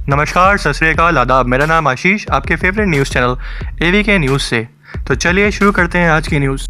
नमस्कार, सत श्री अकाल, आदाब। मेरा नाम आशीष, आपके फेवरेट न्यूज़ चैनल एवीके न्यूज़ से। तो चलिए शुरू करते हैं आज की news.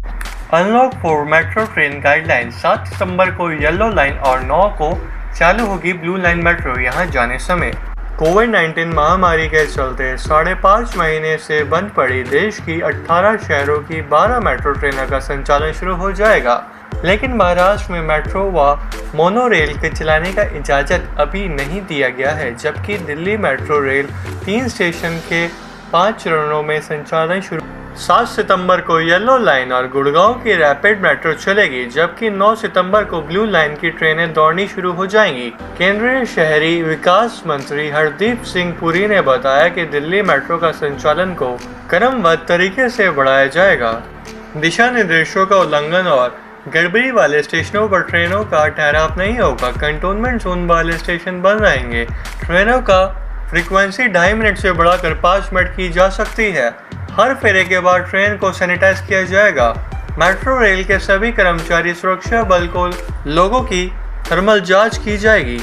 Unlock 4 metro train guideline 7 सितंबर को येलो लाइन और 9 को चालू होगी ब्लू लाइन मेट्रो यहां जाने समय। कोविड-19 महामारी के चलते 5.5 महीने से बंद पड़ी देश की 18 शहरों की 12 मेट्रो ट्रेनों का संचालन शुरू हो जाएगा, लेकिन महाराष्ट्र में मेट्रो व मोनो रेल के चलाने का इजाज़त अभी नहीं दिया गया है, जबकि दिल्ली मेट्रो रेल 3 स्टेशन के 5 चरणों में संचालन शुरू। 7 सितंबर को येलो लाइन और गुड़गांव की रैपिड मेट्रो चलेगी, जबकि 9 सितंबर को ब्लू लाइन की ट्रेनें दौड़नी शुरू हो जाएंगी। केंद्रीय शहरी विकास मंत्री हरदीप सिंह पुरी ने बताया कि दिल्ली मेट्रो का संचालन को क्रमबद्ध तरीके से बढ़ाया जाएगा। दिशा निर्देशों का उल्लंघन और गड़बड़ी वाले स्टेशनों पर ट्रेनों का ठहराव नहीं होगा। कंटोनमेंट जोन वाले स्टेशन बंद रहेंगे। ट्रेनों का फ्रीक्वेंसी 2.5 मिनट से बढ़ाकर 5 मिनट की जा सकती है। हर फेरे के बाद ट्रेन को सैनिटाइज किया जाएगा। मेट्रो रेल के सभी कर्मचारी सुरक्षा बल को लोगों की थर्मल जांच की जाएगी।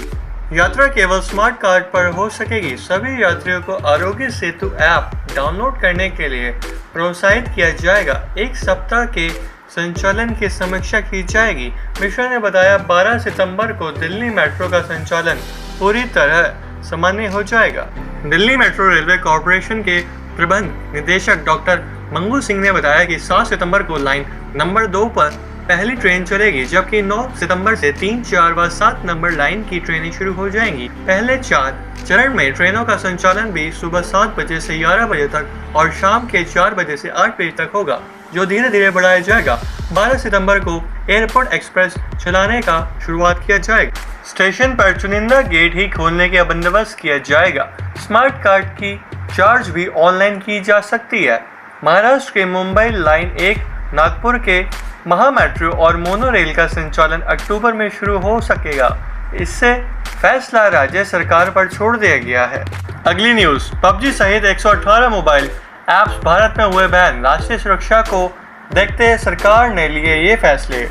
यात्रा केवल स्मार्ट कार्ड पर हो सकेगी। सभी यात्रियों को आरोग्य सेतु ऐप डाउनलोड करने के लिए प्रोत्साहित किया जाएगा। एक सप्ताह के संचालन की समीक्षा की जाएगी। मिश्रा ने बताया 12 सितंबर को दिल्ली मेट्रो का संचालन पूरी तरह सामान्य हो जाएगा। दिल्ली मेट्रो रेलवे कॉरपोरेशन के प्रबंध निदेशक डॉक्टर मंगू सिंह ने बताया कि 7 सितंबर को लाइन नंबर 2 पर पहली ट्रेन चलेगी, जबकि 9 सितंबर से 3, 4 व 7 नंबर लाइन की ट्रेनें शुरू हो जाएंगी। पहले 4 चरण में ट्रेनों का संचालन भी सुबह 7 बजे से 11 बजे तक और शाम के 4 बजे से 8 बजे तक होगा, जो धीरे धीरे बढ़ाया जाएगा। 12 सितंबर को एयरपोर्ट एक्सप्रेस चलाने का शुरुआत किया जाएगा। स्टेशन पर चुनिंदा गेट ही खोलने का बंदोबस्त किया जाएगा। स्मार्ट कार्ड की चार्ज भी ऑनलाइन की जा सकती है। महाराष्ट्र के मुंबई लाइन 1, नागपुर के महा मेट्रो और मोनो रेल का संचालन अक्टूबर में शुरू हो सकेगा। इससे फैसला राज्य सरकार पर छोड़ दिया गया है। अगली न्यूज़, पबजी सहित 118 मोबाइल ऐप्स भारत में हुए बैन। राष्ट्रीय सुरक्षा को देखते सरकार ने लिए ये फैसले।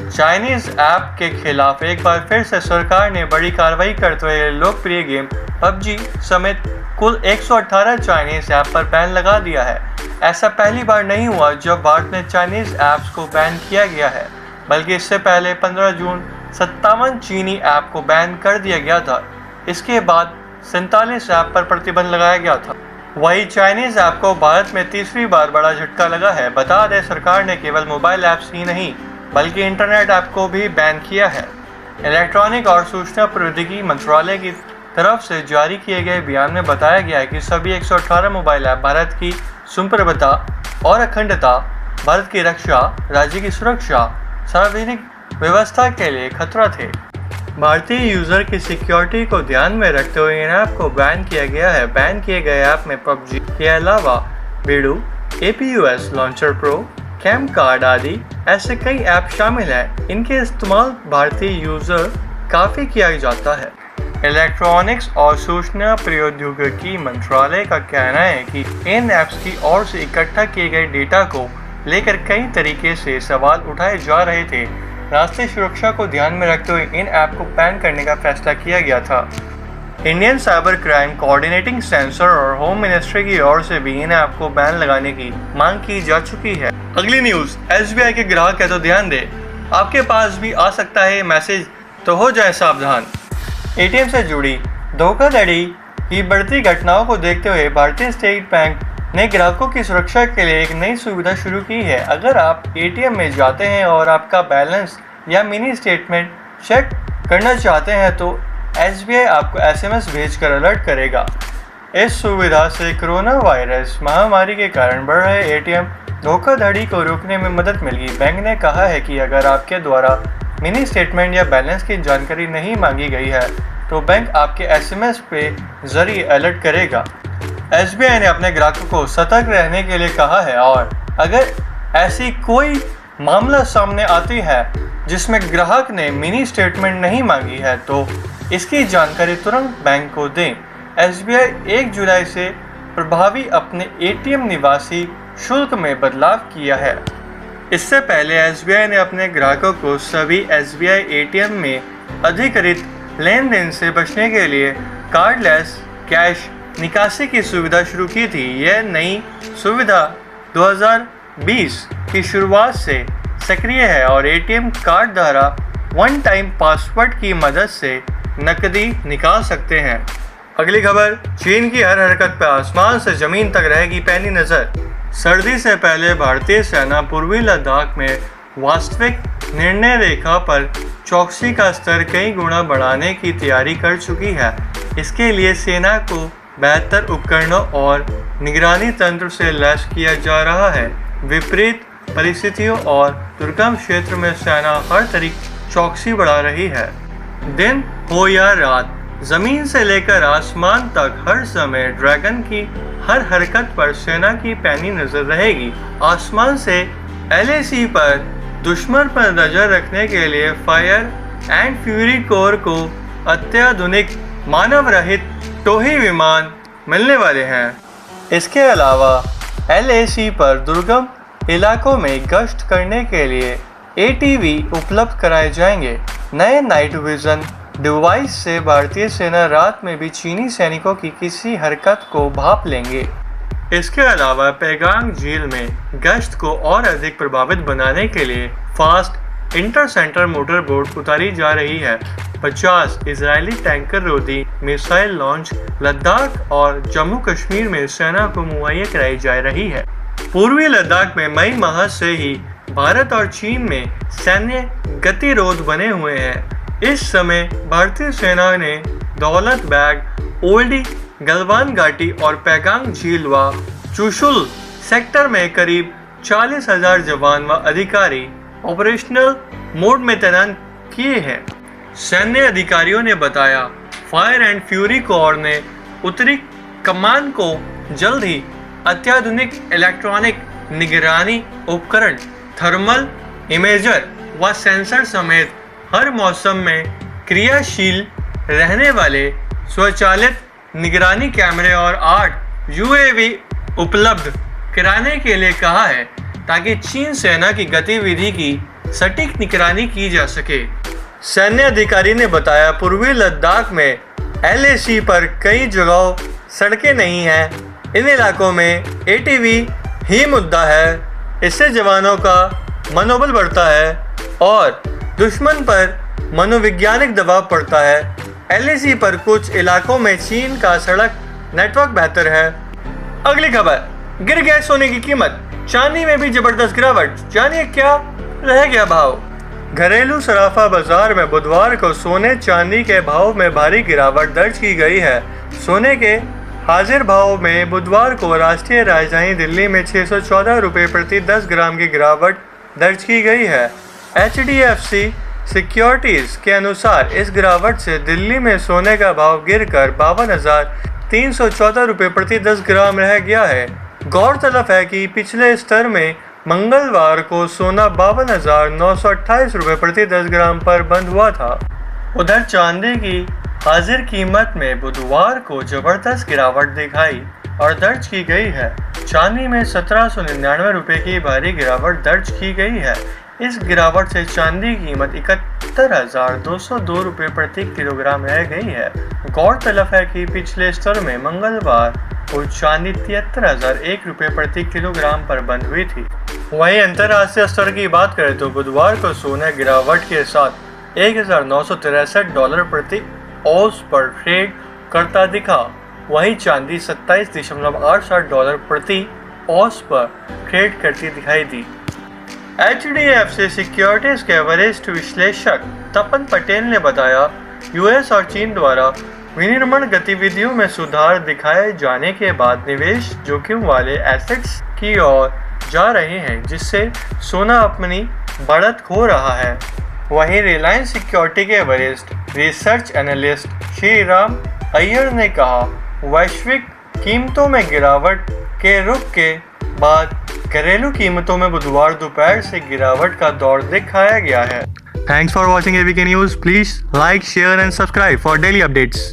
चाइनीज ऐप के खिलाफ एक बार फिर से सरकार ने बड़ी कार्रवाई करते हुए लोकप्रिय गेम पबजी समेत कुल 118 चाइनीज ऐप पर बैन लगा दिया है। ऐसा पहली बार नहीं हुआ जब भारत में चाइनीज ऐप्स को बैन किया गया है, बल्कि इससे पहले 15 जून 57 चीनी ऐप को बैन कर दिया गया था। इसके बाद 47 ऐप पर प्रतिबंध लगाया गया था। वही चाइनीज ऐप को भारत में तीसरी बार बड़ा झटका लगा है। बता दें, सरकार ने केवल मोबाइल ऐप्स ही नहीं बल्कि इंटरनेट ऐप को भी बैन किया है। इलेक्ट्रॉनिक और सूचना प्रौद्योगिकी मंत्रालय की तरफ से जारी किए गए बयान में बताया गया है कि सभी 118 मोबाइल ऐप भारत की संप्रभुता और अखंडता, भारत की रक्षा, राज्य की सुरक्षा, सार्वजनिक व्यवस्था के लिए खतरा थे। भारतीय यूजर की सिक्योरिटी को ध्यान में रखते हुए इन ऐप को बैन किया गया है। बैन किए गए ऐप में पबजी के अलावा बीडू, APUS launcher pro, cam card आदि ऐसे कई ऐप शामिल हैं। इनके इस्तेमाल भारतीय यूजर काफ़ी किया जाता है। इलेक्ट्रॉनिक्स और सूचना प्रौद्योगिकी मंत्रालय का कहना है कि इन ऐप्स की ओर से इकट्ठा किए गए डेटा को लेकर कई तरीके से सवाल उठाए जा रहे थे। राष्ट्रीय सुरक्षा को ध्यान में रखते हुए इन ऐप को बैन करने का फैसला किया गया था। Indian cyber crime coordinating centre और होम मिनिस्ट्री की ओर से भी इन ऐप को बैन लगाने की मांग की जा चुकी है। अगली न्यूज़, एसबीआई के ग्राहक है तो ध्यान दें, आपके पास भी आ सकता है मैसेज, तो हो जाए सावधान। एटीएम से जुड़ी धोखाधड़ी की बढ़ती घटनाओं को देखते हुए भारतीय स्टेट बैंक ने ग्राहकों की सुरक्षा के लिए एक नई सुविधा शुरू की है। अगर आप एटीएम में जाते हैं और आपका बैलेंस या मिनी स्टेटमेंट चेक करना चाहते हैं तो एसबीआई आपको एसएमएस भेजकर अलर्ट करेगा। इस सुविधा से कोरोना वायरस महामारी के कारण बढ़ रहे एटीएम धोखाधड़ी को रोकने में मदद मिलेगी। बैंक ने कहा है कि अगर आपके द्वारा मिनी स्टेटमेंट या बैलेंस की जानकारी नहीं मांगी गई है तो बैंक आपके एसएमएस पे जरिए अलर्ट करेगा। एसबीआई ने अपने ग्राहकों को सतर्क रहने के लिए कहा है और अगर ऐसी कोई मामला सामने आती है जिसमें ग्राहक ने मिनी स्टेटमेंट नहीं मांगी है तो इसकी जानकारी तुरंत बैंक को दें। एसबीआई 1 जुलाई से प्रभावी अपने एटीएम निवासी शुल्क में बदलाव किया है। इससे पहले एसबीआई ने अपने ग्राहकों को सभी एसबीआई एटीएम में अधिकृत लेन देन से बचने के लिए कार्डलेस कैश निकासी की सुविधा शुरू की थी। यह नई सुविधा 2020 की शुरुआत से सक्रिय है और एटीएम कार्ड द्वारा वन टाइम पासवर्ड की मदद से नकदी निकाल सकते हैं। अगली खबर, चीन की हर हरकत पर आसमान से जमीन तक रहेगी पैनी नजर। सर्दी से पहले भारतीय सेना पूर्वी लद्दाख में वास्तविक निर्णय रेखा पर चौकसी का स्तर कई गुना बढ़ाने की तैयारी कर चुकी है। इसके लिए सेना को बेहतर उपकरणों और निगरानी तंत्र से लैस किया जा रहा है। विपरीत परिस्थितियों और दुर्गम क्षेत्र में सेना हर तरीके चौकसी बढ़ा रही है। दिन हो या रात, जमीन से लेकर आसमान तक हर समय ड्रैगन की हर हरकत पर सेना की पैनी नजर रहेगी। आसमान से LAC पर दुश्मन पर नजर रखने के लिए फायर एंड फ्यूरी कोर को अत्याधुनिक मानव रहित टोही विमान मिलने वाले हैं। इसके अलावा LAC पर दुर्गम इलाकों में गश्त करने के लिए ATV उपलब्ध कराए जाएंगे। नए नाइट विजन डिवाइस से भारतीय सेना रात में भी चीनी सैनिकों की किसी हरकत को भांप लेंगे। इसके अलावा पैगांग झील में गश्त को और अधिक प्रभावित बनाने के लिए फास्ट इंटरसेंटर मोटर बोट उतारी जा रही है। 50 इजरायली टैंकर रोधी मिसाइल लॉन्च लद्दाख और जम्मू कश्मीर में सेना को मुहैया कराई जा रही है। पूर्वी लद्दाख में मई माह से ही भारत और चीन में सैन्य गतिरोध बने हुए हैं। इस समय भारतीय सेना ने दौलत बैग, ओल्डी गलवान घाटी और पैगांग झील व चुशुल सेक्टर में करीब 40,000 जवान व अधिकारी ऑपरेशनल मोड में तैनात किए हैं। सैन्य अधिकारियों ने बताया, फायर एंड फ्यूरी कोर ने उत्तरी कमान को जल्द ही अत्याधुनिक इलेक्ट्रॉनिक निगरानी उपकरण, थर्मल इमेजर व सेंसर समेत हर मौसम में क्रियाशील रहने वाले स्वचालित निगरानी कैमरे और 8 UAV उपलब्ध कराने के लिए कहा है, ताकि चीन सेना की गतिविधि की सटीक निगरानी की जा सके। सैन्य अधिकारी ने बताया, पूर्वी लद्दाख में LAC पर कई जगहों सड़कें नहीं हैं। इन इलाकों में ATV ही मुद्दा है। इससे जवानों का मनोबल बढ़ता है और दुश्मन पर मनोवैज्ञानिक दबाव पड़ता है। LAC पर कुछ इलाकों में चीन का सड़क नेटवर्क बेहतर है। अगली खबर, गिर गया सोने की कीमत, चांदी में भी जबरदस्त गिरावट। जानिए क्या रह गया भाव। घरेलू सराफा बाजार में बुधवार को सोने चांदी के भाव में भारी गिरावट दर्ज की गई है। सोने के हाजिर भाव में बुधवार को राष्ट्रीय राजधानी दिल्ली में 614 रुपये प्रति 10 ग्राम की गिरावट दर्ज की गई है। HDFC सिक्योरिटीज के अनुसार इस गिरावट से दिल्ली में सोने का भाव गिरकर 52,314 रुपये प्रति 10 ग्राम रह गया है। गौरतलब है कि पिछले स्तर में मंगलवार को सोना 52,928 रुपये प्रति 10 ग्राम पर बंद हुआ था। उधर चांदी की हाजिर कीमत में बुधवार को जबरदस्त गिरावट दिखाई और दर्ज की गई है। चांदी में 1799 रुपये की भारी गिरावट दर्ज की गई है। इस गिरावट से चांदी की कीमत 71,202 रुपये प्रति किलोग्राम रह गई है। गौरतलब है कि पिछले स्तर में मंगलवार को चांदी 73,001 रुपये प्रति किलोग्राम पर बंद हुई थी। वहीं अंतर्राष्ट्रीय स्तर की बात करें तो बुधवार को सोना गिरावट के साथ $1,963 प्रति औंस पर ट्रेड करता दिखा। वहीं चांदी $27.87 प्रति औंस पर ट्रेड करती दिखाई दी। HDFC सिक्योरिटीज के वरिष्ठ विश्लेषक तपन पटेल ने बताया, US और चीन द्वारा विनिर्माण गतिविधियों में सुधार दिखाए जाने के बाद निवेश जोखिम वाले एसेट्स की ओर जा रहे हैं, जिससे सोना अपनी बढ़त खो रहा है। वहीं रिलायंस सिक्योरिटी के वरिष्ठ रिसर्च एनालिस्ट श्रीराम अय्यर ने कहा, वैश्विक कीमतों में गिरावट के रुख के बाद घरेलू कीमतों में बुधवार दोपहर से गिरावट का दौर दिखाया गया है। Thanks for watching AVK News. Please like, share and subscribe for daily updates.